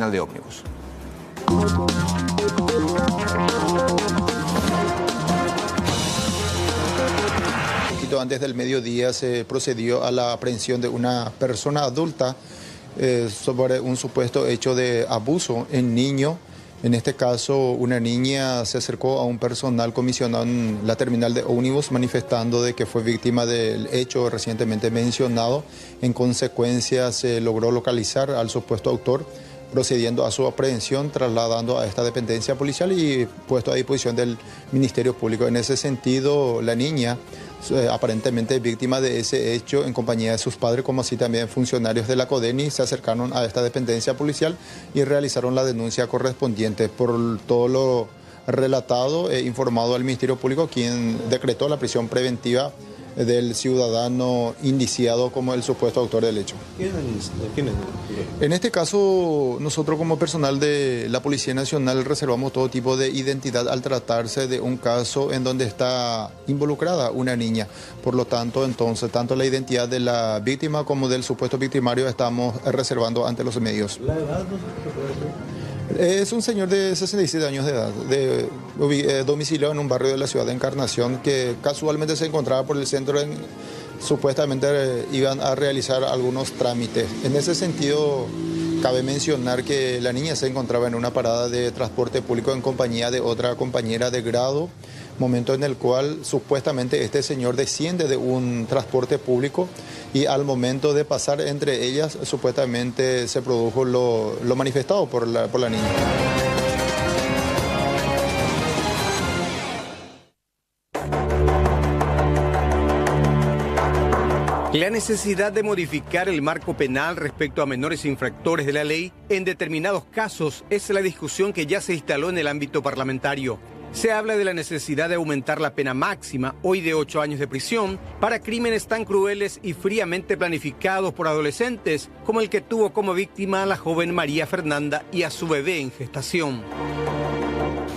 terminal de ómnibus. Antes del mediodía se procedió a la aprehensión de una persona adulta sobre un supuesto hecho de abuso en niño. En este caso, una niña se acercó a un personal comisionado en la terminal de ómnibus manifestando de que fue víctima del hecho recientemente mencionado. En consecuencia, se logró localizar al supuesto autor, procediendo a su aprehensión, trasladando a esta dependencia policial y puesto a disposición del Ministerio Público. En ese sentido, la niña, aparentemente víctima de ese hecho, en compañía de sus padres, como así también funcionarios de la CODENI, se acercaron a esta dependencia policial y realizaron la denuncia correspondiente. Por todo lo relatado, informado al Ministerio Público, quien decretó la prisión preventiva del ciudadano indiciado como el supuesto autor del hecho. ¿Quién es? En este caso, nosotros como personal de la Policía Nacional reservamos todo tipo de identidad al tratarse de un caso en donde está involucrada una niña. Por lo tanto, entonces, tanto la identidad de la víctima como del supuesto victimario estamos reservando ante los medios. ¿La edad no se puede decir? Es un señor de 67 años de edad, domiciliado en un barrio de la ciudad de Encarnación, que casualmente se encontraba por el centro, supuestamente iban a realizar algunos trámites. En ese sentido, cabe mencionar que la niña se encontraba en una parada de transporte público en compañía de otra compañera de grado, momento en el cual supuestamente este señor desciende de un transporte público y al momento de pasar entre ellas supuestamente se produjo lo manifestado por la niña. La necesidad de modificar el marco penal respecto a menores infractores de la ley en determinados casos es la discusión que ya se instaló en el ámbito parlamentario. Se habla de la necesidad de aumentar la pena máxima, hoy de 8 años de prisión, para crímenes tan crueles y fríamente planificados por adolescentes, como el que tuvo como víctima a la joven María Fernanda y a su bebé en gestación.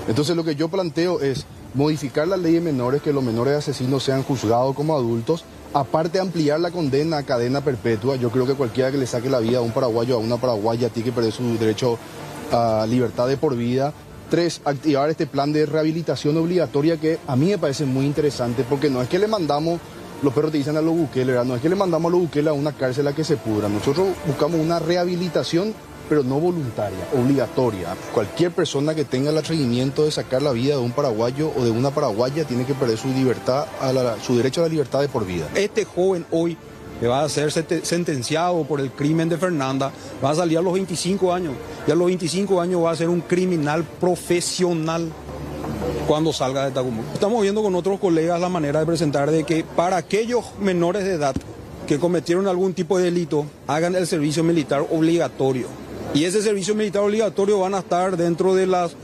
Entonces lo que yo planteo es modificar la ley de menores, que los menores asesinos sean juzgados como adultos, aparte ampliar la condena a cadena perpetua. Yo creo que cualquiera que le saque la vida a un paraguayo o a una paraguaya tiene que perder su derecho a libertad de por vida. 3, activar este plan de rehabilitación obligatoria que a mí me parece muy interesante, porque no es que le mandamos, los perros te dicen a los Bukele, ¿verdad? No es que le mandamos a los Bukele a una cárcel a que se pudra. Nosotros buscamos una rehabilitación, pero no voluntaria, obligatoria. Cualquier persona que tenga el atrevimiento de sacar la vida de un paraguayo o de una paraguaya tiene que perder su libertad, su derecho a la libertad de por vida. Este joven hoy que va a ser sentenciado por el crimen de Fernanda, va a salir a los 25 años. Y a los 25 años va a ser un criminal profesional cuando salga de Tacumú. Estamos viendo con otros colegas la manera de presentar de que para aquellos menores de edad que cometieron algún tipo de delito, hagan el servicio militar obligatorio. Y ese servicio militar obligatorio van a estar dentro de las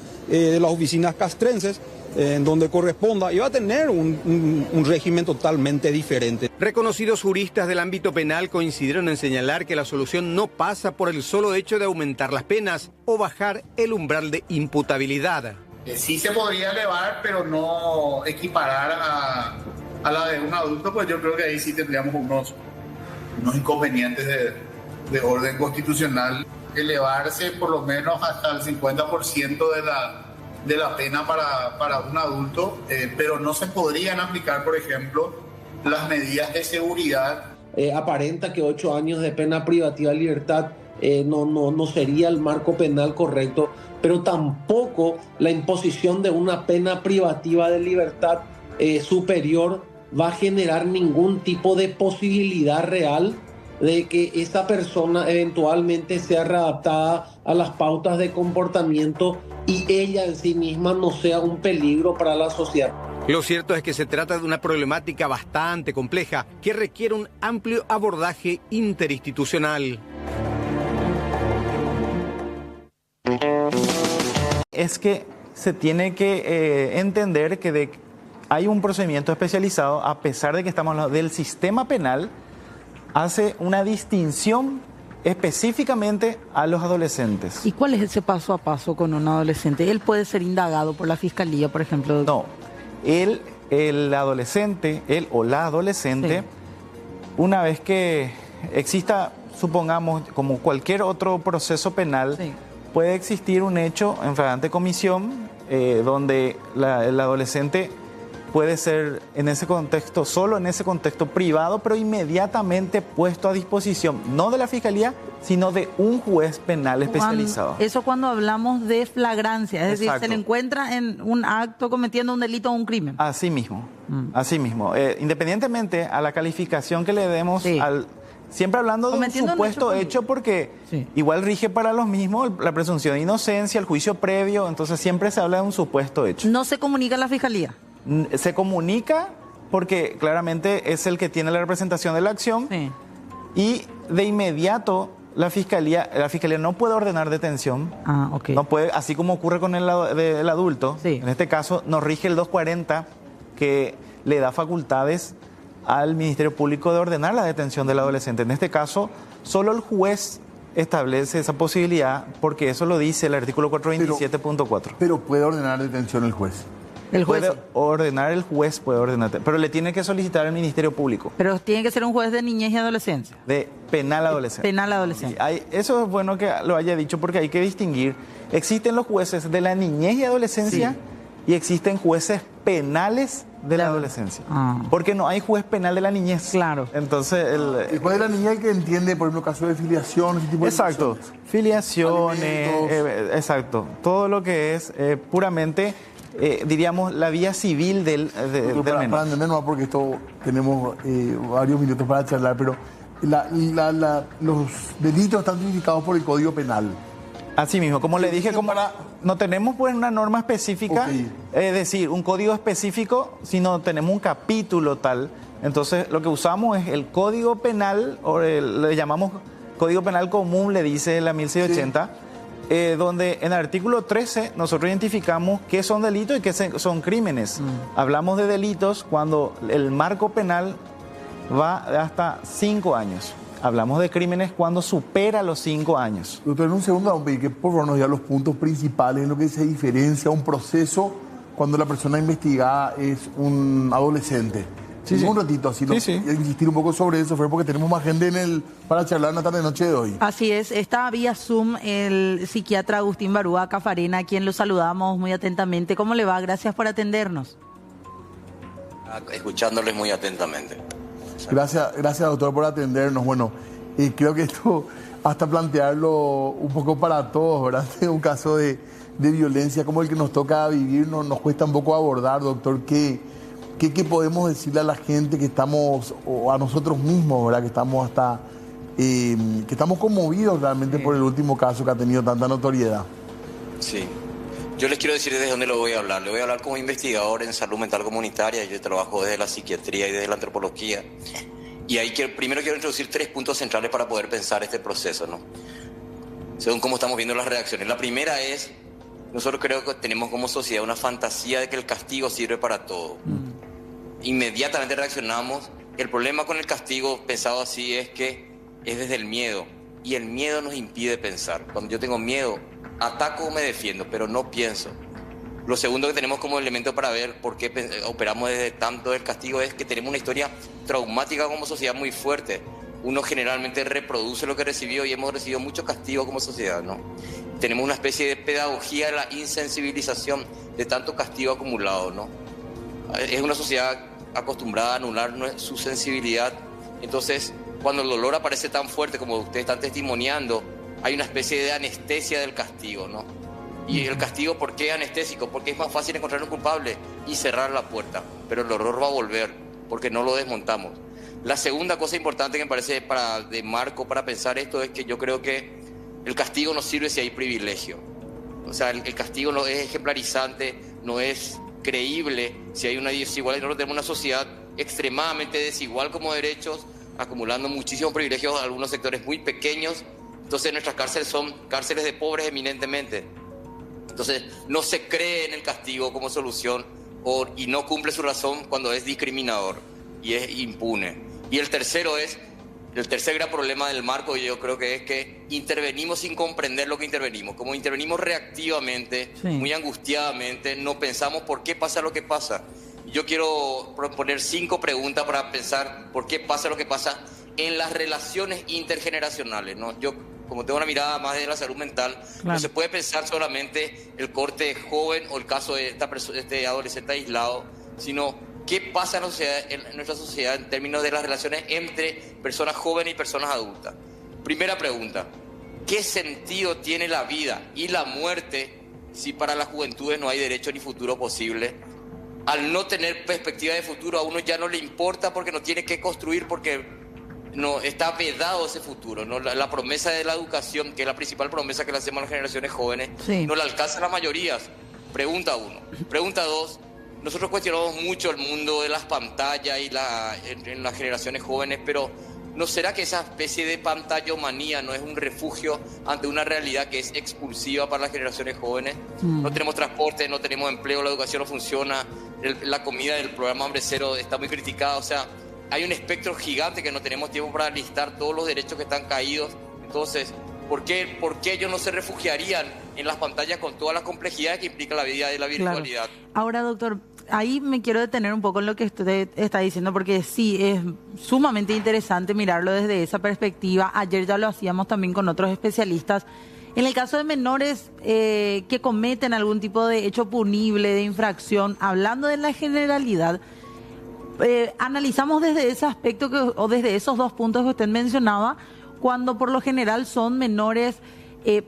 oficinas castrenses, en donde corresponda, y va a tener un régimen totalmente diferente. Reconocidos juristas del ámbito penal coincidieron en señalar que la solución no pasa por el solo hecho de aumentar las penas o bajar el umbral de imputabilidad. Sí se podría elevar, pero no equiparar a la de un adulto, pues yo creo que ahí sí tendríamos unos inconvenientes de orden constitucional. Elevarse por lo menos hasta el 50% de la pena para un adulto, pero no se podrían aplicar, por ejemplo, las medidas de seguridad. Aparenta que 8 años de pena privativa de libertad no sería el marco penal correcto, pero tampoco la imposición de una pena privativa de libertad superior va a generar ningún tipo de posibilidad real de que esa persona eventualmente sea readaptada a las pautas de comportamiento y ella en sí misma no sea un peligro para la sociedad. Lo cierto es que se trata de una problemática bastante compleja que requiere un amplio abordaje interinstitucional. Es que se tiene que entender que hay un procedimiento especializado, a pesar de que estamos hablando del sistema penal, hace una distinción específicamente a los adolescentes. ¿Y cuál es ese paso a paso con un adolescente? ¿Él puede ser indagado por la fiscalía, por ejemplo? No, el adolescente, él o la adolescente, sí, una vez que exista, supongamos, como cualquier otro proceso penal, sí, puede existir un hecho en flagrante comisión donde el adolescente puede ser en ese contexto, solo en ese contexto privado, pero inmediatamente puesto a disposición, no de la Fiscalía, sino de un juez penal especializado. Eso cuando hablamos de flagrancia, es decir, Exacto. se le encuentra en un acto cometiendo un delito o un crimen. Así mismo, así mismo. Independientemente a la calificación que le demos Sí. siempre hablando de un Cometiendo un supuesto hecho hecho porque Sí. igual rige para los mismos la presunción de inocencia, el juicio previo, entonces siempre se habla de un supuesto hecho. No se comunica a la Fiscalía. Se comunica porque claramente es el que tiene la representación de la acción Sí. y de inmediato la fiscalía no puede ordenar detención. Ah, ok. No puede, así como ocurre con el adulto. Sí. En este caso nos rige el 240 que le da facultades al Ministerio Público de ordenar la detención del adolescente. En este caso, solo el juez establece esa posibilidad porque eso lo dice el artículo 427.4. Pero puede ordenar detención el juez. El juez. Puede ordenar el juez, puede ordenar, pero le tiene que solicitar al Ministerio Público Pero tiene que ser un juez de niñez y adolescencia. de penal adolescente. Penal adolescente. Eso es bueno que lo haya dicho porque hay que distinguir. Existen los jueces de la niñez y adolescencia y existen jueces penales de la adolescencia. Ah. Porque no hay juez penal de la niñez. Claro. Entonces, El juez de la niña el que entiende, por ejemplo, casos de filiación, ese tipo de exacto. situaciones. Filiaciones, Alimentos. exacto. Todo lo que es puramente, diríamos, la vía civil del Pero para menor. entender, no, porque esto tenemos varios minutos para charlar, pero los delitos están tipificados por el Código Penal. Así mismo, como le dije, como para- no tenemos pues una norma específica, Ok. es decir, un código específico, sino tenemos un capítulo tal. Entonces, lo que usamos es el Código Penal, o le llamamos Código Penal Común, le dice la 1680, donde en el artículo 13 nosotros identificamos qué son delitos y qué son crímenes. Hablamos de delitos cuando el marco penal va hasta 5 años. Hablamos de crímenes cuando supera los 5 años. Doctor, en un segundo vamos a pedir que por favor nos diga los puntos principales en lo que se diferencia un proceso cuando la persona investigada es un adolescente. Sí, En sí. un ratito, así, Sí, sí. y insistir un poco sobre eso, Fer, porque tenemos más gente para charlar en la tarde-noche de hoy. Así es, está vía Zoom el psiquiatra Agustín Barúa Cafarena, a quien lo saludamos muy atentamente. ¿Cómo le va? Gracias por atendernos. Escuchándoles muy atentamente. Gracias, doctor, por atendernos. Bueno, creo que esto, hasta plantearlo un poco para todos, ¿verdad? Un caso de violencia como el que nos toca vivir, nos cuesta un poco abordar, doctor, ¿qué podemos decirle a la gente que estamos, o a nosotros mismos, ¿verdad? Que estamos que estamos conmovidos realmente por el último caso que ha tenido tanta notoriedad. Sí. Yo les quiero decir desde dónde lo voy a hablar. Le voy a hablar como investigador en salud mental comunitaria. Yo trabajo desde la psiquiatría y desde la antropología. Y ahí primero quiero introducir 3 puntos centrales para poder pensar este proceso, ¿no? Según cómo estamos viendo las reacciones. La primera es, nosotros creo que tenemos como sociedad una fantasía de que el castigo sirve para todo. Inmediatamente reaccionamos. El problema con el castigo, pensado así, es que es desde el miedo. Y el miedo nos impide pensar. Cuando yo tengo miedo, ataco o me defiendo, pero no pienso. Lo segundo que tenemos como elemento para ver por qué operamos desde tanto el castigo es que tenemos una historia traumática como sociedad muy fuerte. Uno generalmente reproduce lo que recibió y hemos recibido mucho castigo como sociedad, ¿no? Tenemos una especie de pedagogía de la insensibilización de tanto castigo acumulado, ¿no? Es una sociedad acostumbrada a anular su sensibilidad. Entonces, cuando el dolor aparece tan fuerte como ustedes están testimoniando, hay una especie de anestesia del castigo, ¿no? Y el castigo, ¿por qué anestésico? Porque es más fácil encontrar un culpable y cerrar la puerta. Pero el horror va a volver, porque no lo desmontamos. La segunda cosa importante que me parece de marco para pensar esto es que yo creo que el castigo no sirve si hay privilegio. O sea, el castigo no es ejemplarizante, no es creíble si hay una desigualdad. Nosotros tenemos una sociedad extremadamente desigual como derechos, acumulando muchísimos privilegios a algunos sectores muy pequeños. Entonces nuestras cárceles son cárceles de pobres eminentemente. Entonces no se cree en el castigo como solución y no cumple su razón cuando es discriminador y es impune. Y el tercer gran problema del marco, yo creo que es que intervenimos sin comprender lo que intervenimos. Como intervenimos reactivamente, muy angustiadamente, no pensamos por qué pasa lo que pasa. Yo quiero proponer 5 preguntas para pensar por qué pasa lo que pasa en las relaciones intergeneracionales, ¿no? Yo como tengo una mirada más de la salud mental, Claro. no se puede pensar solamente el corte joven o el caso de este adolescente aislado, sino qué pasa en nuestra sociedad en términos de las relaciones entre personas jóvenes y personas adultas. Primera pregunta, ¿qué sentido tiene la vida y la muerte si para las juventudes no hay derecho ni futuro posible? Al no tener perspectiva de futuro, a uno ya no le importa porque no tiene que construir, porque no está vedado ese futuro, ¿no? La promesa de la educación, que es la principal promesa que le hacemos a las generaciones jóvenes, Sí. no la alcanzan las mayorías. Pregunta 1. Pregunta 2. Nosotros cuestionamos mucho el mundo de las pantallas y en las generaciones jóvenes, pero ¿no será que esa especie de pantallomanía no es un refugio ante una realidad que es expulsiva para las generaciones jóvenes? No tenemos transporte, no tenemos empleo, la educación no funciona, la comida del programa Hambre Cero está muy criticada, o sea, hay un espectro gigante que no tenemos tiempo para listar todos los derechos que están caídos. Entonces, ¿por qué ellos no se refugiarían en las pantallas con todas las complejidades que implica la vida de la virtualidad? Claro. Ahora, doctor, ahí me quiero detener un poco en lo que usted está diciendo, porque sí, es sumamente interesante mirarlo desde esa perspectiva. Ayer ya lo hacíamos también con otros especialistas. En el caso de menores que cometen algún tipo de hecho punible, de infracción, hablando de la generalidad, analizamos desde ese aspecto o desde esos dos puntos que usted mencionaba, cuando por lo general son menores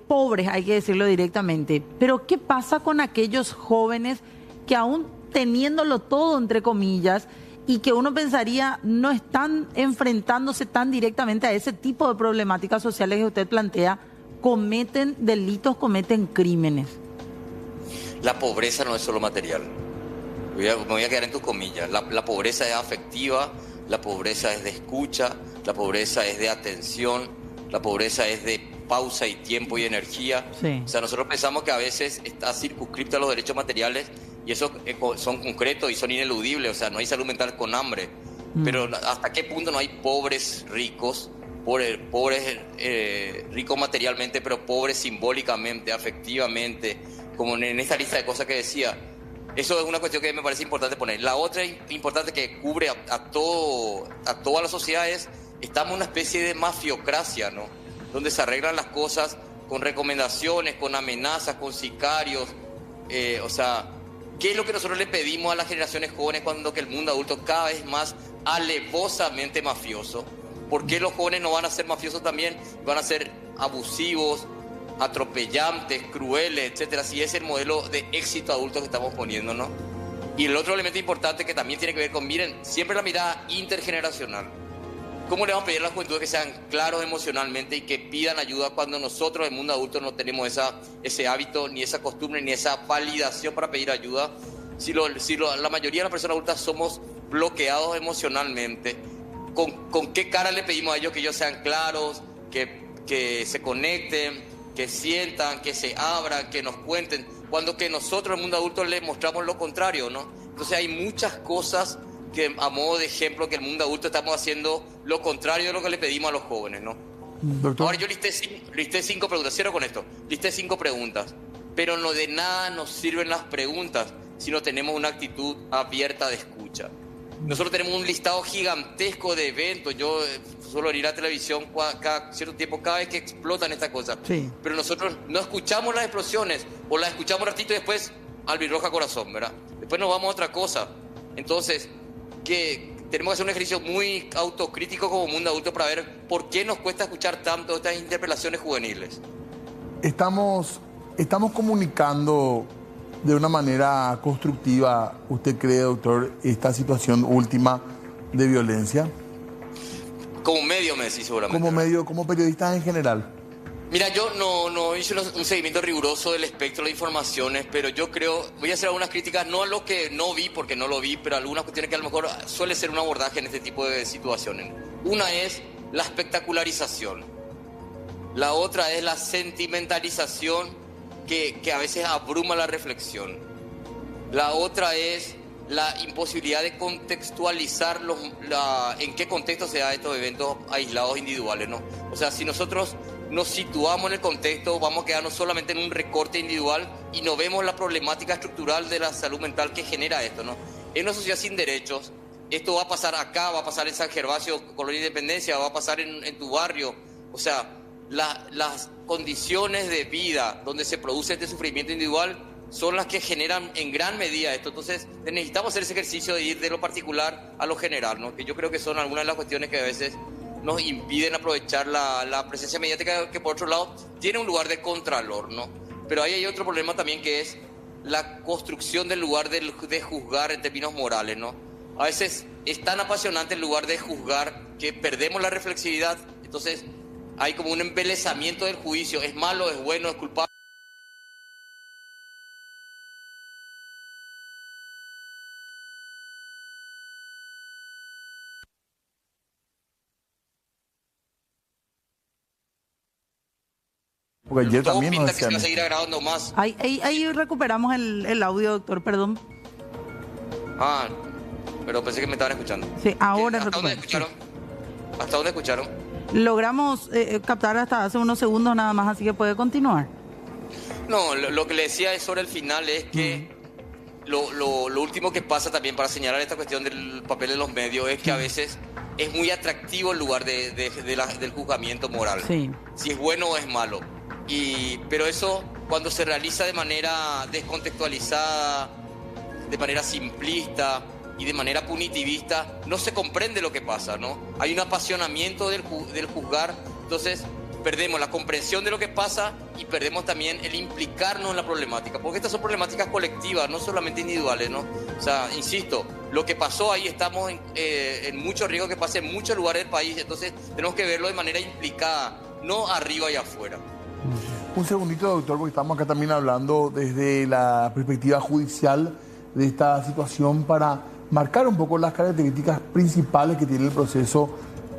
pobres, hay que decirlo directamente. Pero ¿qué pasa con aquellos jóvenes que aún teniéndolo todo, entre comillas, y que uno pensaría no están enfrentándose tan directamente a ese tipo de problemáticas sociales que usted plantea, cometen delitos, cometen crímenes? La pobreza no es solo material. Me voy a quedar en tus comillas. La pobreza es afectiva, la pobreza es de escucha, la pobreza es de atención, la pobreza es de pausa y tiempo y energía. Sí. O sea, nosotros pensamos que a veces está circunscripta a los derechos materiales y esos son concretos y son ineludibles. O sea, no hay salud mental con hambre. Pero ¿hasta qué punto no hay pobres ricos? Pobres ricos materialmente, pero pobres simbólicamente, afectivamente, como en esta lista de cosas que decía. Eso es una cuestión que me parece importante poner. La otra importante que cubre a toda la sociedad es, estamos en una especie de mafiocracia, ¿no? Donde se arreglan las cosas con recomendaciones, con amenazas, con sicarios. O sea, ¿qué es lo que nosotros le pedimos a las generaciones jóvenes cuando que el mundo adulto cada vez más alevosamente mafioso? ¿Por qué los jóvenes no van a ser mafiosos también? Van a ser abusivos, atropellantes, crueles, etcétera, si es el modelo de éxito adulto que estamos poniendo, ¿no? Y el otro elemento importante que también tiene que ver con, miren, siempre la mirada intergeneracional. ¿Cómo le vamos a pedir a la juventud que sean claros emocionalmente y que pidan ayuda cuando nosotros, el mundo adulto, no tenemos ese hábito, ni esa costumbre, ni esa validación para pedir ayuda? Si la mayoría de las personas adultas somos bloqueados emocionalmente, ¿con qué cara le pedimos a ellos que ellos sean claros, que se conecten, que sientan, que se abran, que nos cuenten, cuando que nosotros, el mundo adulto, les mostramos lo contrario, ¿no? Entonces hay muchas cosas que, a modo de ejemplo, que el mundo adulto estamos haciendo lo contrario de lo que le pedimos a los jóvenes, ¿no? Doctor. Ahora yo listé 5 preguntas, cierro con esto, listé 5 preguntas, pero no de nada nos sirven las preguntas si no tenemos una actitud abierta de escucha. Nosotros tenemos un listado gigantesco de eventos. Yo suelo ir a televisión cada cierto tiempo, cada vez que explotan estas cosas. Sí. Pero nosotros no escuchamos las explosiones, o las escuchamos un ratito y después albirroja corazón, ¿verdad? Después nos vamos a otra cosa. Entonces, que tenemos que hacer un ejercicio muy autocrítico como mundo adulto para ver por qué nos cuesta escuchar tanto estas interpelaciones juveniles. Estamos comunicando de una manera constructiva, ¿usted cree, doctor, esta situación última de violencia? Como medio me decís seguramente. Como medio, como periodistas en general. Mira, yo no hice un seguimiento riguroso del espectro de informaciones, pero yo creo, voy a hacer algunas críticas, no a lo que no vi, porque no lo vi, pero algunas cuestiones que a lo mejor suele ser un abordaje en este tipo de situaciones. Una es la espectacularización. La otra es la sentimentalización que a veces abruma la reflexión. La otra es la imposibilidad de contextualizar en qué contexto se dan estos eventos aislados individuales, ¿no? O sea, si nosotros nos situamos en el contexto, vamos a quedarnos solamente en un recorte individual y no vemos la problemática estructural de la salud mental que genera esto, ¿no? En una sociedad sin derechos, esto va a pasar acá, va a pasar en San Gervasio, Colonia Independencia, va a pasar en tu barrio. O sea, las condiciones de vida donde se produce este sufrimiento individual son las que generan en gran medida esto. Entonces necesitamos hacer ese ejercicio de ir de lo particular a lo general, ¿no? Que yo creo que son algunas de las cuestiones que a veces nos impiden aprovechar la presencia mediática, que por otro lado tiene un lugar de contralor, ¿no? Pero ahí hay otro problema también, que es la construcción del lugar de juzgar en términos morales, ¿no? A veces es tan apasionante el lugar de juzgar que perdemos la reflexividad. Entonces hay como un embelezamiento del juicio, es malo, es bueno, es culpable. Porque ayer Todo también nos pinta que se va a decían. seguir agravando más. Ahí recuperamos el audio, doctor, perdón. Ah, pero pensé que me estaban escuchando. Sí, ahora ¿Hasta dónde escucharon? ¿Hasta dónde escucharon? Logramos captar hasta hace unos segundos nada más, así que puede continuar. No, lo que le decía es sobre el final es que lo último que pasa también para señalar esta cuestión del papel de los medios es que a veces es muy atractivo el lugar del juzgamiento moral. Sí. Si es bueno o es malo. Pero eso, cuando se realiza de manera descontextualizada, de manera simplista y de manera punitivista, no se comprende lo que pasa, ¿no? Hay un apasionamiento del juzgar, entonces perdemos la comprensión de lo que pasa y perdemos también el implicarnos en la problemática, porque estas son problemáticas colectivas, no solamente individuales, ¿no? O sea, insisto, lo que pasó ahí, estamos en mucho riesgo que pase en muchos lugares del país, entonces tenemos que verlo de manera implicada, no arriba y afuera. Un segundito, doctor, porque estamos acá también hablando desde la perspectiva judicial de esta situación para marcar un poco las características principales que tiene el proceso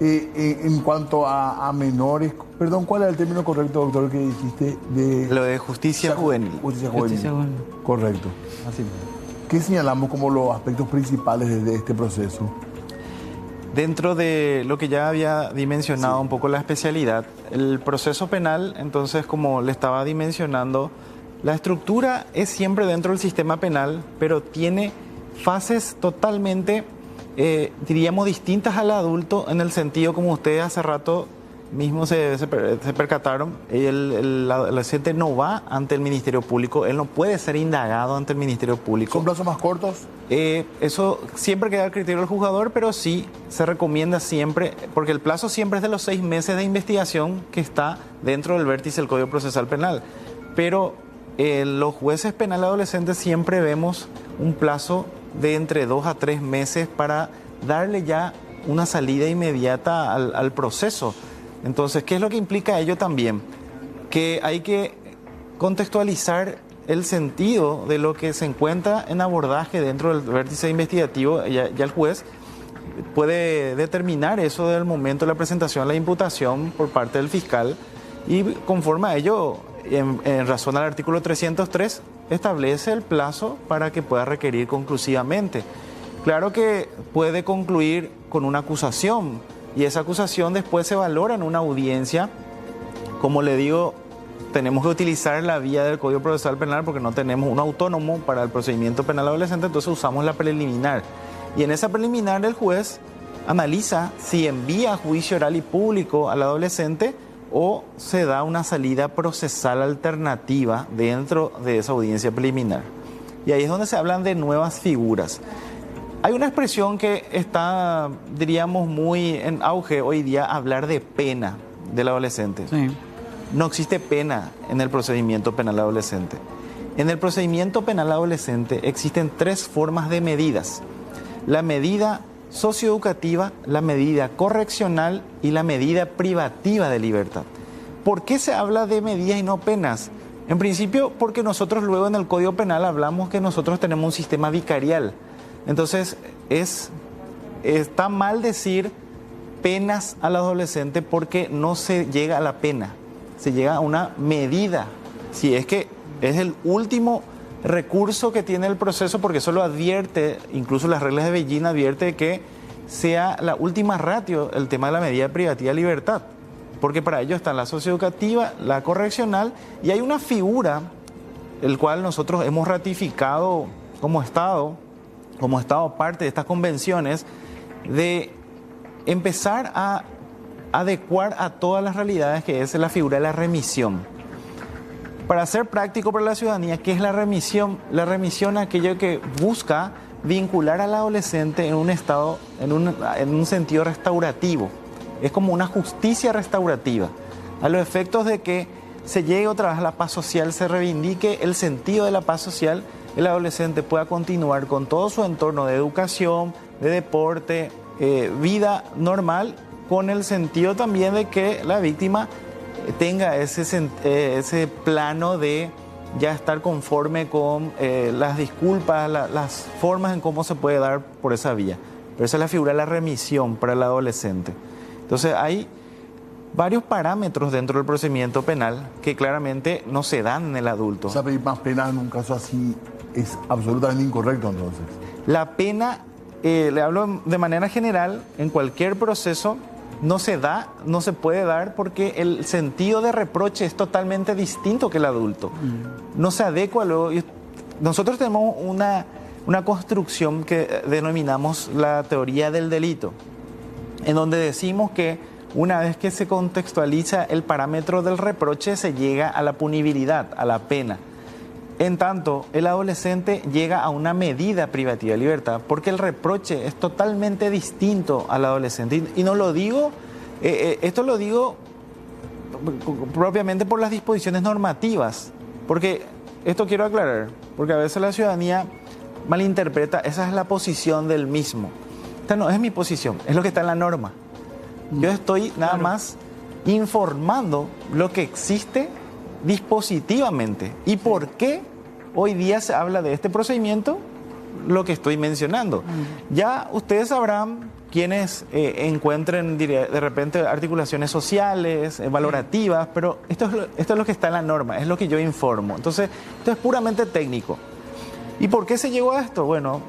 en cuanto a menores. Perdón, ¿cuál era el término correcto, doctor, que dijiste? Lo de justicia juvenil. Justicia juvenil. Justicia juvenil. Correcto. Así. ¿Qué señalamos como los aspectos principales de este proceso? Dentro de lo que ya había dimensionado un poco la especialidad, el proceso penal, entonces, como le estaba dimensionando, la estructura es siempre dentro del sistema penal, pero tiene fases totalmente, diríamos, distintas al adulto, en el sentido, como ustedes hace rato mismo se percataron, el adolescente no va ante el Ministerio Público, él no puede ser indagado ante el Ministerio Público. ¿Son plazos más cortos? Eso siempre queda al criterio del juzgador, pero sí se recomienda siempre, porque el plazo siempre es de los 6 meses de investigación que está dentro del vértice del Código Procesal Penal. Pero los jueces penales adolescentes siempre vemos un plazo de entre 2 a 3 meses para darle ya una salida inmediata al proceso. Entonces, ¿qué es lo que implica ello también? Que hay que contextualizar el sentido de lo que se encuentra en abordaje dentro del vértice investigativo. Ya el juez puede determinar eso del momento de la presentación de la imputación por parte del fiscal y conforme a ello, en razón al artículo 303, establece el plazo para que pueda requerir conclusivamente. Claro que puede concluir con una acusación y esa acusación después se valora en una audiencia. Como le digo, tenemos que utilizar la vía del Código Procesal Penal porque no tenemos un autónomo para el procedimiento penal adolescente, entonces usamos la preliminar. Y en esa preliminar el juez analiza si envía a juicio oral y público al adolescente o se da una salida procesal alternativa dentro de esa audiencia preliminar. Y ahí es donde se hablan de nuevas figuras. Hay una expresión que está, diríamos, muy en auge hoy día, hablar de pena del adolescente. Sí. No existe pena en el procedimiento penal adolescente. En el procedimiento penal adolescente existen 3 formas de medidas: la medida socioeducativa, la medida correccional y la medida privativa de libertad. ¿Por qué se habla de medidas y no penas? En principio, porque nosotros luego en el Código Penal hablamos que nosotros tenemos un sistema vicarial. Entonces, está mal decir penas al adolescente porque no se llega a la pena, se llega a una medida. Si es que es el último recurso que tiene el proceso, porque eso lo advierte, incluso las reglas de Beijing advierte que sea la última ratio el tema de la medida privativa de libertad, porque para ello está la socioeducativa, la correccional, y hay una figura el cual nosotros hemos ratificado como Estado parte de estas convenciones, de empezar a adecuar a todas las realidades, que es la figura de la remisión. Para ser práctico para la ciudadanía, ¿qué es la remisión? La remisión es aquello que busca vincular al adolescente en un estado, en un sentido restaurativo. Es como una justicia restaurativa, a los efectos de que se llegue otra vez a la paz social, se reivindique el sentido de la paz social, el adolescente pueda continuar con todo su entorno de educación, de deporte, vida normal, con el sentido también de que la víctima tenga ese plano de ya estar conforme con las disculpas, las formas en cómo se puede dar por esa vía. Pero esa es la figura de la remisión para el adolescente. Entonces hay varios parámetros dentro del procedimiento penal que claramente no se dan en el adulto. O sea, pedir más pena en un caso así es absolutamente incorrecto entonces. La pena, le hablo de manera general, en cualquier proceso no se da, no se puede dar porque el sentido de reproche es totalmente distinto que el adulto. No se adecua luego. Nosotros tenemos una construcción que denominamos la teoría del delito, en donde decimos que una vez que se contextualiza el parámetro del reproche, se llega a la punibilidad, a la pena. En tanto, el adolescente llega a una medida privativa de libertad, porque el reproche es totalmente distinto al adolescente. Y no lo digo, esto lo digo propiamente por las disposiciones normativas, porque esto quiero aclarar, porque a veces la ciudadanía malinterpreta, esa es la posición del mismo. Esta no es mi posición, es lo que está en la norma. Yo estoy nada más informando lo que existe dispositivamente y por qué hoy día se habla de este procedimiento, lo que estoy mencionando. Ya ustedes sabrán quienes encuentren de repente articulaciones sociales, valorativas, pero esto es lo que está en la norma, es lo que yo informo. Entonces, esto es puramente técnico. ¿Y por qué se llegó a esto? Bueno,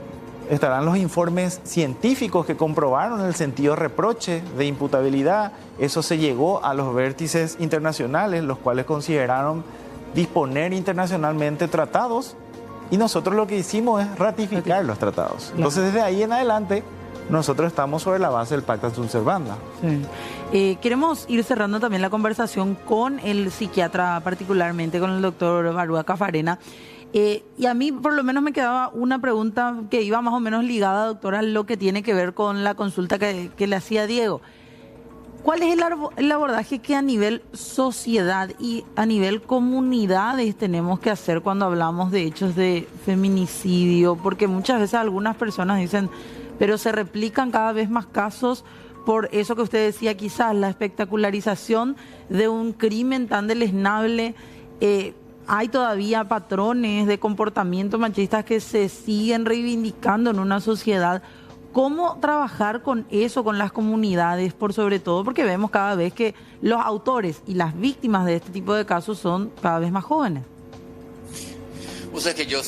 estarán los informes científicos que comprobaron el sentido de reproche, de imputabilidad. Eso se llegó a los vértices internacionales, los cuales consideraron disponer internacionalmente tratados, y nosotros lo que hicimos es ratificar los tratados. Entonces, desde ahí en adelante, nosotros estamos sobre la base del Pacta Sunt Servanda. Sí. Queremos ir cerrando también la conversación con el psiquiatra, particularmente con el doctor Barúa Cafarena. Y a mí por lo menos me quedaba una pregunta que iba más o menos ligada, doctora, a lo que tiene que ver con la consulta que le hacía Diego. ¿Cuál es el abordaje que a nivel sociedad y a nivel comunidades tenemos que hacer cuando hablamos de hechos de feminicidio? Porque muchas veces algunas personas dicen, pero se replican cada vez más casos por eso que usted decía, quizás la espectacularización de un crimen tan deleznable. Hay todavía patrones de comportamiento machistas que se siguen reivindicando en una sociedad. ¿Cómo trabajar con eso, con las comunidades, por sobre todo? Porque vemos cada vez que los autores y las víctimas de este tipo de casos son cada vez más jóvenes. O sea, que yo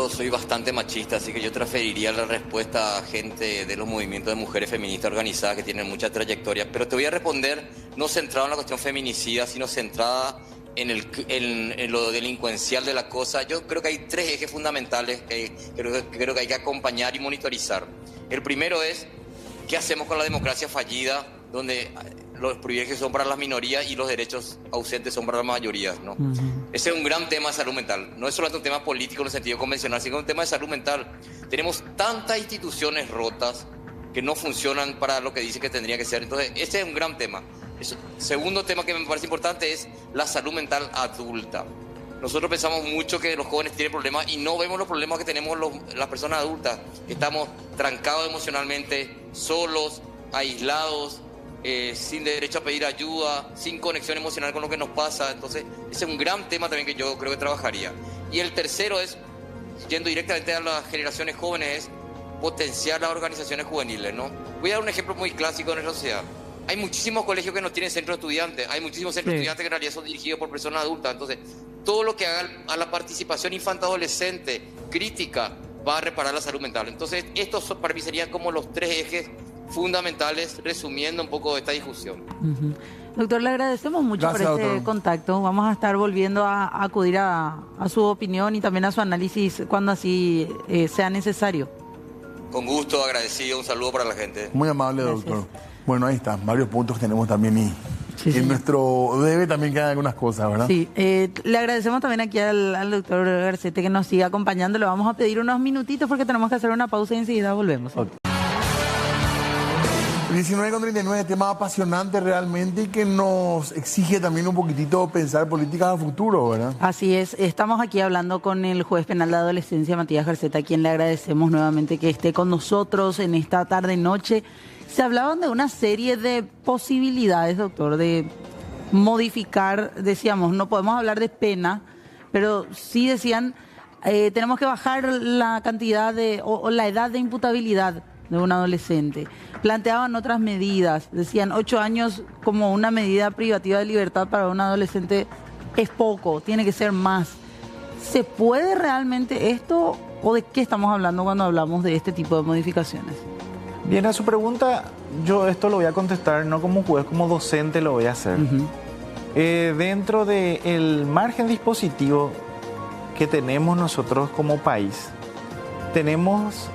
soy bastante machista, así que yo transferiría la respuesta a gente de los movimientos de mujeres feministas organizadas que tienen mucha trayectoria. Pero te voy a responder no centrado en la cuestión feminicida, sino centrada en lo delincuencial de la cosa. Yo creo que hay tres ejes fundamentales que creo que hay que acompañar y monitorizar. El primero es, ¿qué hacemos con la democracia fallida, donde los privilegios son para las minorías y los derechos ausentes son para las mayorías, ¿no? Ese es un gran tema de salud mental. No es solo un tema político en el sentido convencional, sino un tema de salud mental. Tenemos tantas instituciones rotas que no funcionan para lo que dice que tendría que ser. Entonces, ese es un gran tema. Segundo tema que me parece importante es la salud mental adulta. Nosotros pensamos mucho que los jóvenes tienen problemas y no vemos los problemas que tenemos las personas adultas. Estamos trancados emocionalmente, solos, aislados, sin derecho a pedir ayuda, sin conexión emocional con lo que nos pasa. Entonces, ese es un gran tema también que yo creo que trabajaría. Y el tercero es, yendo directamente a las generaciones jóvenes, es potenciar las organizaciones juveniles, ¿no? Voy a dar un ejemplo muy clásico de nuestra sociedad. Hay muchísimos colegios que no tienen centros de estudiantes, hay muchísimos centros de estudiantes que en realidad son dirigidos por personas adultas. Entonces, todo lo que haga a la participación infanto-adolescente crítica va a reparar la salud mental. Entonces, estos para mí serían como los tres ejes fundamentales, resumiendo un poco esta discusión. Doctor, le agradecemos mucho. Gracias, por este contacto. Vamos a estar volviendo a acudir a su opinión y también a su análisis cuando así sea necesario. Con gusto, agradecido, un saludo para la gente. Muy amable, doctor. Bueno, ahí están, varios puntos que tenemos también y Sí, en nuestro debe también quedan algunas cosas, ¿verdad? Sí, le agradecemos también aquí al doctor Garcete que nos siga acompañando. Le vamos a pedir unos minutitos porque tenemos que hacer una pausa y enseguida volvemos. Okay. 19:39, tema apasionante realmente y que nos exige también un poquitito pensar políticas a futuro, ¿verdad? Así es, estamos aquí hablando con el juez penal de adolescencia, Matías Garceta, a quien le agradecemos nuevamente que esté con nosotros en esta tarde-noche. Se hablaban de una serie de posibilidades, doctor, de modificar, decíamos, no podemos hablar de pena, pero sí decían, tenemos que bajar la cantidad o la edad de imputabilidad de un adolescente. Planteaban otras medidas, decían 8 años como una medida privativa de libertad para un adolescente es poco, tiene que ser más. ¿Se puede realmente esto o de qué estamos hablando cuando hablamos de este tipo de modificaciones? Bien, a su pregunta, yo esto lo voy a contestar no como juez, como docente lo voy a hacer. Dentro del margen dispositivo que tenemos nosotros como país, tenemos,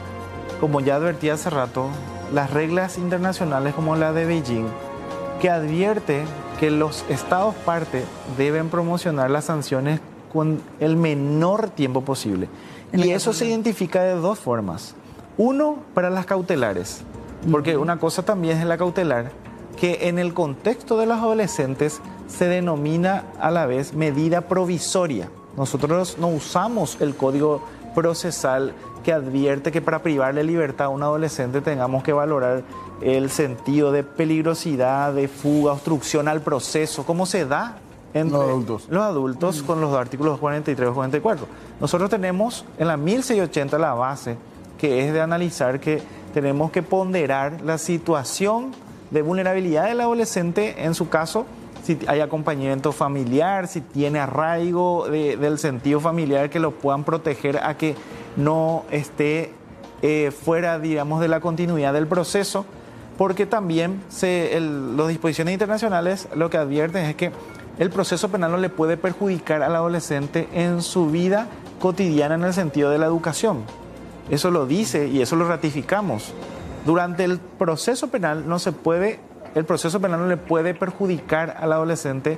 como ya advertí hace rato, las reglas internacionales como la de Beijing, que advierte que los estados parte deben promocionar las sanciones con el menor tiempo posible. Y eso se identifica de dos formas. Uno, para las cautelares, porque una cosa también es la cautelar, que en el contexto de los adolescentes se denomina a la vez medida provisoria. Nosotros no usamos el código procesal que advierte que para privarle libertad a un adolescente tengamos que valorar el sentido de peligrosidad, de fuga, obstrucción al proceso, como se da entre los adultos con los artículos 43 o 44. Nosotros tenemos en la 1680 la base, que es de analizar que tenemos que ponderar la situación de vulnerabilidad del adolescente, en su caso, si hay acompañamiento familiar, si tiene arraigo del sentido familiar que lo puedan proteger a que no esté fuera, digamos, de la continuidad del proceso, porque también las disposiciones internacionales lo que advierten es que el proceso penal no le puede perjudicar al adolescente en su vida cotidiana en el sentido de la educación. Eso lo dice y eso lo ratificamos. Durante el proceso penal el proceso penal no le puede perjudicar al adolescente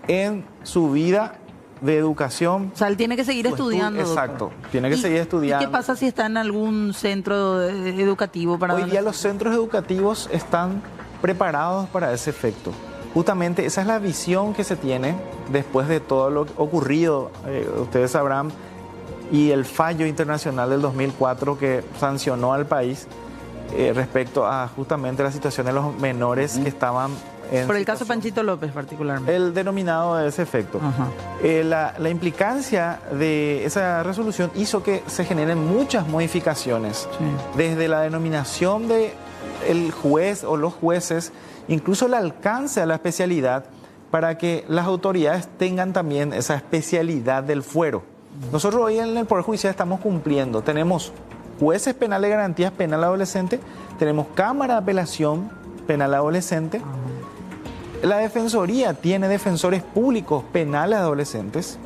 en su vida de educación. O sea, él tiene que seguir estudiando. Exacto, doctor. tiene que seguir estudiando. ¿Y qué pasa si está en algún centro educativo para Hoy día los centros educativos están preparados para ese efecto. Justamente esa es la visión que se tiene después de todo lo ocurrido, ustedes sabrán, y el fallo internacional del 2004 que sancionó al país respecto a justamente la situación de los menores que estaban en... Por el caso Panchito López particularmente. El denominado de ese efecto. La implicancia de esa resolución hizo que se generen muchas modificaciones, desde la denominación del juez o los jueces, incluso el alcance a la especialidad, para que las autoridades tengan también esa especialidad del fuero. Nosotros hoy en el Poder Judicial estamos cumpliendo. Tenemos jueces penales de garantías penal adolescente, tenemos Cámara de Apelación penal adolescente, la Defensoría tiene defensores públicos penales adolescentes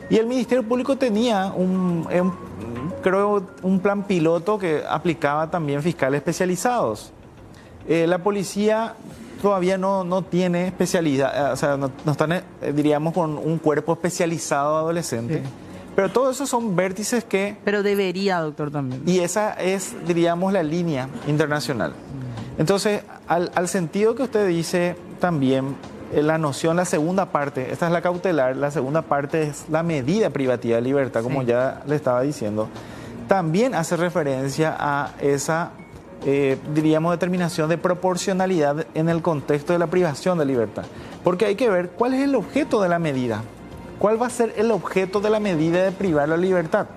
y el Ministerio Público tenía un plan piloto que aplicaba también fiscales especializados. La policía todavía no tiene especialidad, o sea, no están, diríamos, con un cuerpo especializado adolescente. Sí. Pero todo eso son vértices que... Pero debería, doctor, también. Y esa es, diríamos, la línea internacional. Entonces, al sentido que usted dice también, la noción, la segunda parte, esta es la cautelar, la segunda parte es la medida privativa de libertad, como ya le estaba diciendo, también hace referencia a esa, diríamos, determinación de proporcionalidad en el contexto de la privación de libertad. Porque hay que ver cuál es el objeto de la medida. ¿Cuál va a ser el objeto de la medida de privar la libertad?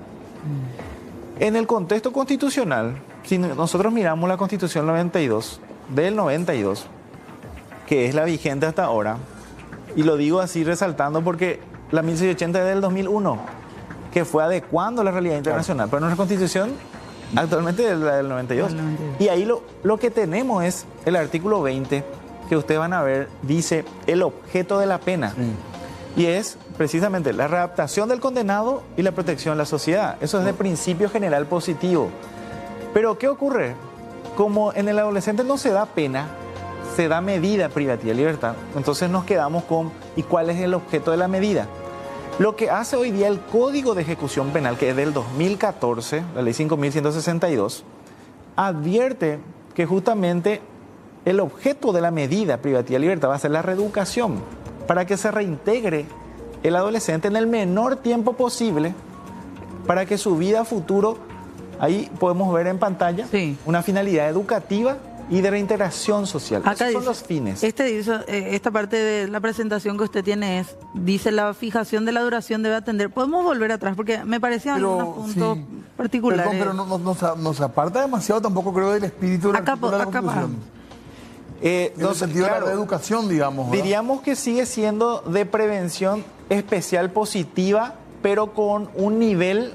En el contexto constitucional, si nosotros miramos la Constitución 92, del 92, que es la vigente hasta ahora, y lo digo así resaltando porque la 1680 es del 2001, que fue adecuando a la realidad internacional, pero nuestra Constitución actualmente es la del 92. Y ahí lo que tenemos es el artículo 20, que ustedes van a ver, dice el objeto de la pena. Y es precisamente la readaptación del condenado y la protección de la sociedad. Eso es de principio general positivo. Pero ¿qué ocurre? Como en el adolescente no se da pena, se da medida privativa de libertad. Entonces nos quedamos con ¿y cuál es el objeto de la medida? Lo que hace hoy día el Código de Ejecución Penal, que es del 2014, la ley 5.162, advierte que justamente el objeto de la medida privativa de libertad va a ser la reeducación, para que se reintegre el adolescente en el menor tiempo posible, para que su vida futuro, ahí podemos ver en pantalla, una finalidad educativa y de reintegración social. Acá Esos son dice, los fines. Esta parte de la presentación que usted tiene dice la fijación de la duración debe atender. ¿Podemos volver atrás? Porque me parecían algunos puntos particulares. Perdón, pero no se aparta demasiado tampoco, creo, del espíritu de la Constitución. En el sentido de la reeducación, digamos, ¿verdad? Diríamos que sigue siendo de prevención especial positiva, pero con un nivel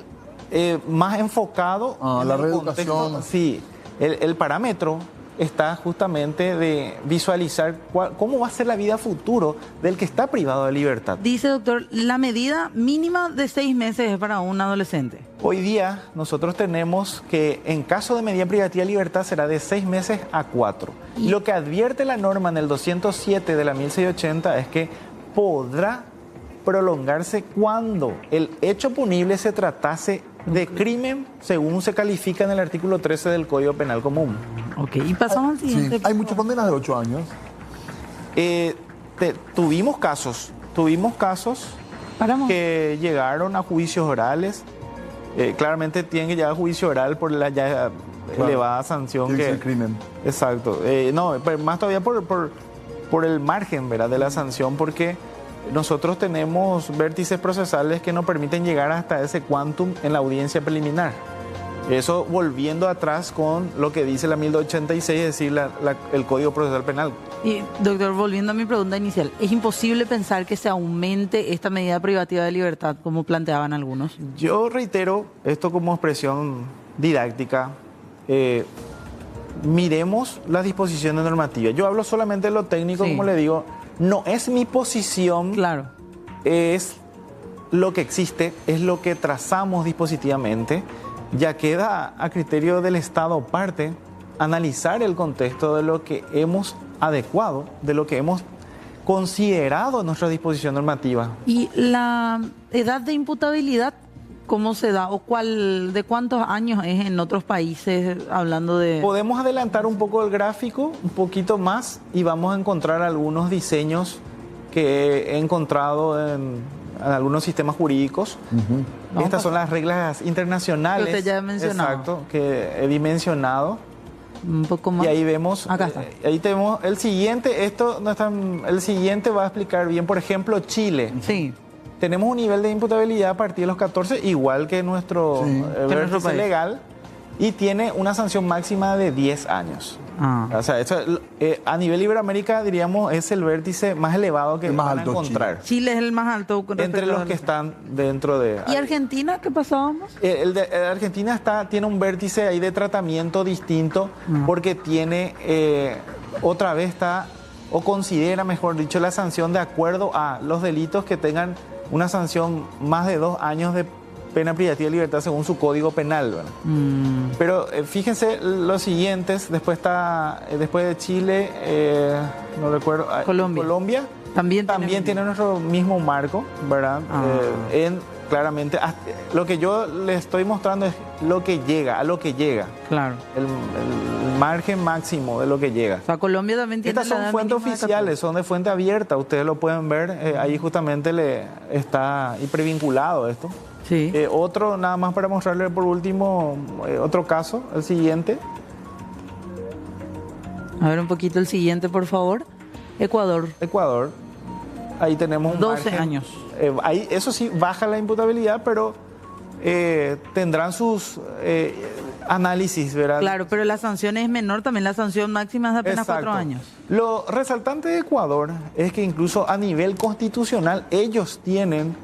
más enfocado en la el reeducación. contexto. Sí, el parámetro está justamente de visualizar cómo va a ser la vida futuro del que está privado de libertad. Dice, doctor, la medida mínima de 6 meses es para un adolescente. Hoy día nosotros tenemos que en caso de medida privativa de libertad será de 6 meses a 4. Y lo que advierte la norma en el 207 de la 1680 es que podrá prolongarse cuando el hecho punible se tratase de crimen según se califica en el artículo 13 del Código Penal Común. Ok, y pasamos al siguiente. Sí. Hay muchas condenas de 8 años. Tuvimos casos que llegaron a juicios orales. Claramente tienen que llegar a juicio oral por la ya elevada sanción que es el crimen. Exacto. No, pero más todavía por el margen, ¿verdad?, de la sanción, porque nosotros tenemos vértices procesales que nos permiten llegar hasta ese quantum en la audiencia preliminar. Eso volviendo atrás con lo que dice la 1286, es decir, el Código Procesal Penal. Y, doctor, volviendo a mi pregunta inicial, ¿es imposible pensar que se aumente esta medida privativa de libertad como planteaban algunos? Yo reitero esto como expresión didáctica. Miremos las disposiciones normativas. Yo hablo solamente de lo técnico, como le digo. No es mi posición, es lo que existe, es lo que trazamos dispositivamente. Ya queda a criterio del Estado parte analizar el contexto de lo que hemos adecuado, de lo que hemos considerado en nuestra disposición normativa. ¿Y la edad de imputabilidad cómo se da o de cuántos años es en otros países, hablando de...? Podemos adelantar un poco el gráfico, un poquito más, y vamos a encontrar algunos diseños que he encontrado en algunos sistemas jurídicos. Estas son las reglas internacionales. Que usted ya ha mencionado. Exacto, que he dimensionado. Un poco más. Y ahí vemos, acá está. Ahí tenemos el siguiente. El siguiente va a explicar bien, por ejemplo, Chile. Sí. Tenemos un nivel de imputabilidad a partir de los 14, igual que nuestro vértice legal, y tiene una sanción máxima de 10 años. O sea, eso, a nivel Iberoamérica, diríamos, es el vértice más elevado que van a encontrar. Chile es el más alto. Entre los que están dentro de... ¿Y Argentina qué pasábamos? Argentina tiene un vértice ahí de tratamiento distinto, porque tiene, otra vez está, o considera, mejor dicho, la sanción de acuerdo a los delitos que tengan una sanción más de 2 años de pena privativa de libertad según su código penal, ¿verdad? Pero fíjense los siguientes, después de Chile, no recuerdo, Colombia también tiene nuestro mismo marco, ¿verdad? Claramente, lo que yo le estoy mostrando es lo que llega, a lo que llega. Claro. El margen máximo de lo que llega. O sea, Colombia también tiene. Estas son fuentes oficiales, son de fuente abierta, ustedes lo pueden ver, ahí justamente está hipervinculado esto. Sí. Otro, nada más para mostrarle por último, otro caso, el siguiente. A ver un poquito el siguiente, por favor. Ecuador. Ahí tenemos un 12 margen. años. Ahí, eso sí, baja la imputabilidad, pero tendrán sus análisis, ¿verdad? Claro, pero la sanción es menor, también la sanción máxima es de apenas 4 años. Lo resaltante de Ecuador es que incluso a nivel constitucional ellos tienen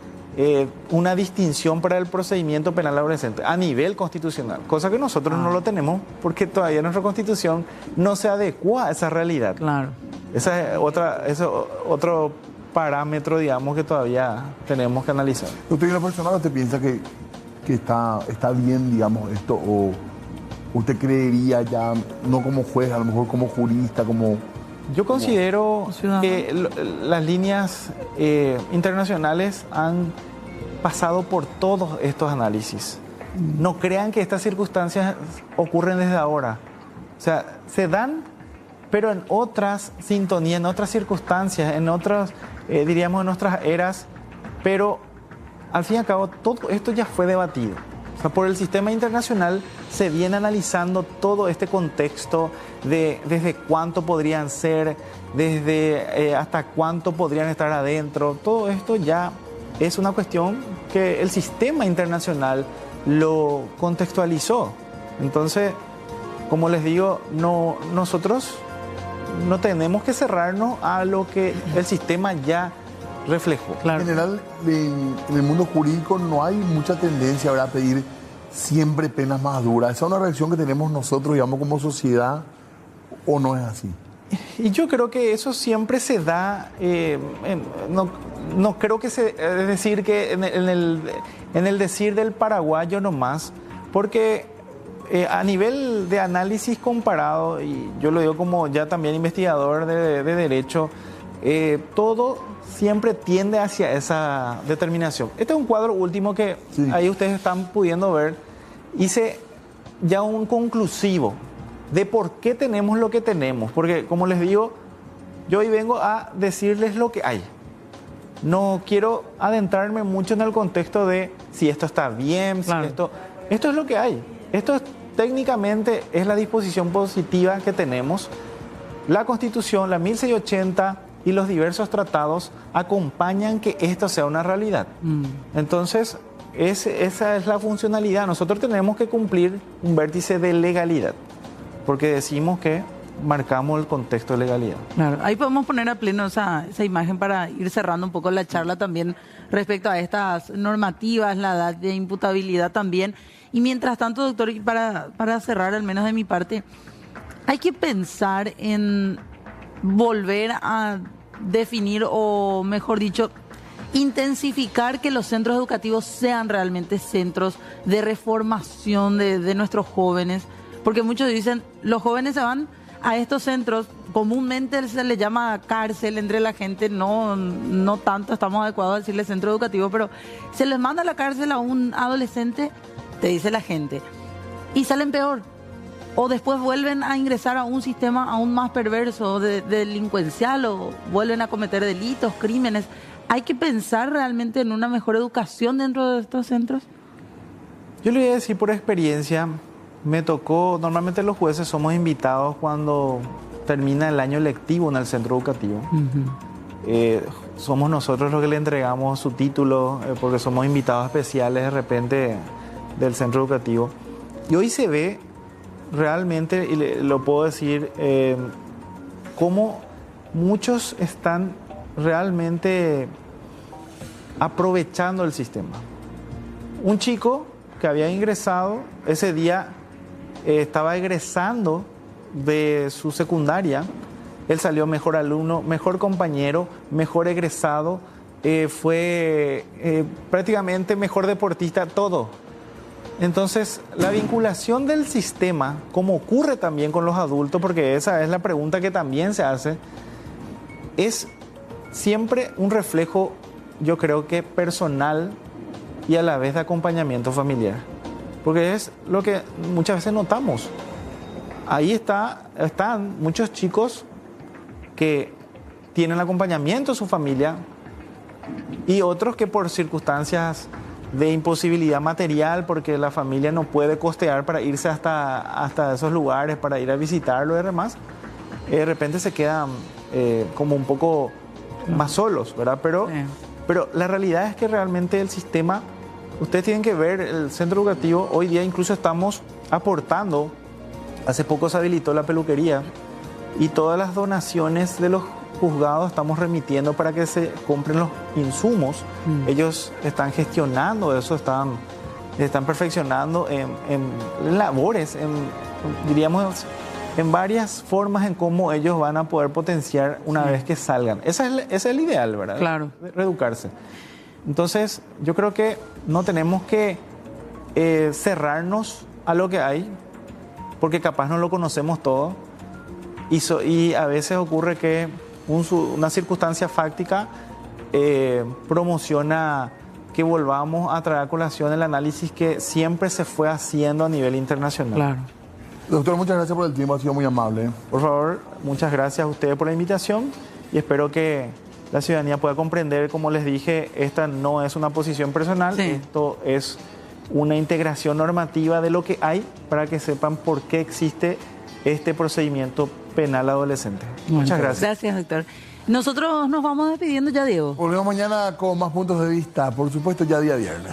una distinción para el procedimiento penal adolescente a nivel constitucional, cosa que nosotros no lo tenemos porque todavía nuestra constitución no se adecua a esa realidad. Claro. Esa es otro parámetro, digamos, que todavía tenemos que analizar. ¿Usted en lo personal usted piensa que está bien, digamos, esto, o usted creería ya, no como juez, a lo mejor como jurista, como Yo considero que las líneas internacionales han pasado por todos estos análisis. No crean que estas circunstancias ocurren desde ahora. O sea, se dan, pero en otras sintonías, en otras circunstancias, en otras, diríamos, en nuestras eras, pero al fin y al cabo todo esto ya fue debatido. O sea, por el sistema internacional se viene analizando todo este contexto de desde cuánto podrían ser, desde hasta cuánto podrían estar adentro. Todo esto ya es una cuestión que el sistema internacional lo contextualizó. Entonces, como les digo, nosotros no tenemos que cerrarnos a lo que el sistema ya reflejó. Claro. En general, en el mundo jurídico no hay mucha tendencia, ¿verdad?, a pedir siempre penas más duras. ¿Esa es una reacción que tenemos nosotros, digamos, como sociedad, o no es así? Y yo creo que eso siempre se da, no creo que es decir que en el decir del paraguayo nomás, porque a nivel de análisis comparado, y yo lo digo como ya también investigador de derecho, todo siempre tiende hacia esa determinación. Este es un cuadro último que ahí ustedes están pudiendo ver. Hice ya un conclusivo de por qué tenemos lo que tenemos. Porque, como les digo, yo hoy vengo a decirles lo que hay. No quiero adentrarme mucho en el contexto de si esto está bien, si esto es lo que hay. Esto técnicamente es la disposición positiva que tenemos. La Constitución, la 1680 y los diversos tratados acompañan que esto sea una realidad. Entonces, esa es la funcionalidad. Nosotros tenemos que cumplir un vértice de legalidad, porque decimos que marcamos el contexto de legalidad. Claro, ahí podemos poner a pleno esa imagen para ir cerrando un poco la charla también respecto a estas normativas, la edad de imputabilidad también. Y mientras tanto, doctor, para cerrar al menos de mi parte, hay que pensar en volver a definir, o mejor dicho, intensificar que los centros educativos sean realmente centros de reformación de nuestros jóvenes, porque muchos dicen, los jóvenes se van a estos centros, comúnmente se les llama cárcel entre la gente, no tanto estamos adecuados a decirle centro educativo, pero se les manda a la cárcel a un adolescente, te dice la gente, y salen peor. O después vuelven a ingresar a un sistema aún más perverso, delincuencial, o vuelven a cometer delitos, crímenes. ¿Hay que pensar realmente en una mejor educación dentro de estos centros? Yo le voy a decir por experiencia, me tocó, normalmente los jueces somos invitados cuando termina el año lectivo en el centro educativo. Somos nosotros los que le entregamos su título, porque somos invitados especiales de repente del centro educativo. Y hoy se ve realmente, y lo puedo decir, cómo muchos están realmente aprovechando el sistema. Un chico que había ingresado ese día estaba egresando de su secundaria, él salió mejor alumno, mejor compañero, mejor egresado, fue prácticamente mejor deportista, todo. Entonces, la vinculación del sistema, como ocurre también con los adultos, porque esa es la pregunta que también se hace, es siempre un reflejo, yo creo que personal y a la vez de acompañamiento familiar. Porque es lo que muchas veces notamos. Ahí están muchos chicos que tienen acompañamiento de su familia y otros que por circunstancias de imposibilidad material, porque la familia no puede costear para irse hasta esos lugares, para ir a visitarlo y demás, de repente se quedan como un poco más solos, ¿verdad? Pero la realidad es que realmente el sistema, ustedes tienen que ver, el centro educativo, hoy día incluso estamos aportando, hace poco se habilitó la peluquería, y todas las donaciones de los juzgados estamos remitiendo para que se compren los insumos. Ellos están gestionando eso, están perfeccionando en labores, diríamos, en varias formas en cómo ellos van a poder potenciar una vez que salgan. Ese es el ideal, ¿verdad? Claro. Reeducarse. Entonces, yo creo que no tenemos que cerrarnos a lo que hay, porque capaz no lo conocemos todo. y a veces ocurre que una circunstancia fáctica promociona que volvamos a traer a colación el análisis que siempre se fue haciendo a nivel internacional. Claro. Doctor, muchas gracias por el tiempo, ha sido muy amable. Por favor, muchas gracias a ustedes por la invitación y espero que la ciudadanía pueda comprender, como les dije, esta no es una posición personal, esto es una integración normativa de lo que hay para que sepan por qué existe este procedimiento penal adolescente. Muchas gracias. Gracias, doctor. Nosotros nos vamos despidiendo ya, Diego. Volvemos mañana con más puntos de vista, por supuesto, ya día viernes.